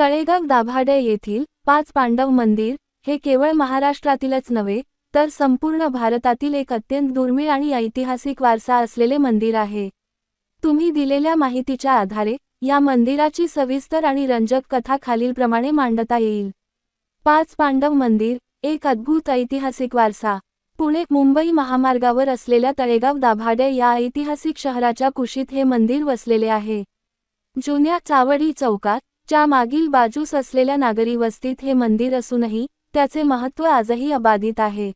तळेगाव दाभाडे येथील 5 पांडव मंदिर हे केवळ महाराष्ट्रातीलच नव्हे तर संपूर्ण भारतातील एक अत्यंत दुर्मिळ आणि ऐतिहासिक वारसा असलेले मंदिर आहे। तुम्ही दिलेल्या माहितीच्या आधारे या मंदिराची सविस्तर आणि रंजक कथा खालीलप्रमाणे मांडता येईल। 5 पांडव मंदिर, एक अद्भुत ऐतिहासिक वारसा। पुणे मुंबई महामार्गावर असलेल्या तळेगाव दाभाडे या ऐतिहासिक शहराच्या कुशीत हे मंदिर वसलेले आहे। जुन्या चावडी चौकात च्या मागील बाजूस असलेल्या नागरी वस्तीत हे मंदिर असूनही त्याचे महत्त्व आजही अबाधित आहे।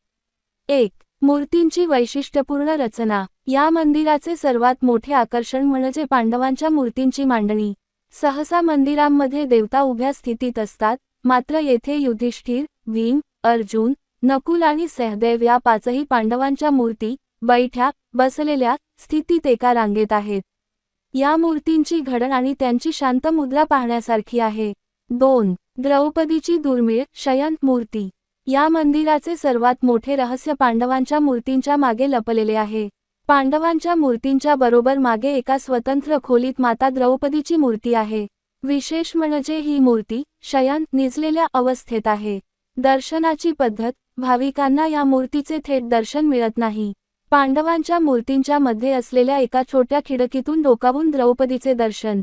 1. मूर्तींची वैशिष्ट्यपूर्ण रचना। या मंदिराचे सर्वात मोठे आकर्षण म्हणजे पांडवांच्या मूर्तींची मांडणी। सहसा मंदिरांमध्ये देवता उभ्या स्थितीत असतात, मात्र येथे युधिष्ठिर, भीम, अर्जुन, नकुल आणि सहदेव या 5ही पांडवांच्या मूर्ती बैठ्या, बसलेल्या स्थितीत एका रांगेत आहेत। या मूर्तींची घडण आणि त्यांची शांत मुद्रा पाहण्यासारखी आहे। 2. द्रौपदीची दुर्मिळ शयन मूर्ती। या मंदिराचे सर्वात मोठे रहस्य पांडवांच्या मूर्तींच्या मागे लपलेले आहे। पांडवांच्या मूर्तींच्या बरोबर मागे एका स्वतंत्र खोलीत माता द्रौपदीची मूर्ती आहे। विशेष म्हणजे ही मूर्ती शयन निजलेल्या अवस्थेत आहे। दर्शनाची पद्धत, भाविकांना या मूर्तीचे थेट दर्शन मिळत नाही। पांडवांच्या मूर्तींच्या मध्ये असलेल्या एका छोट्या खिडकीतून डोकावून द्रौपदीचे दर्शन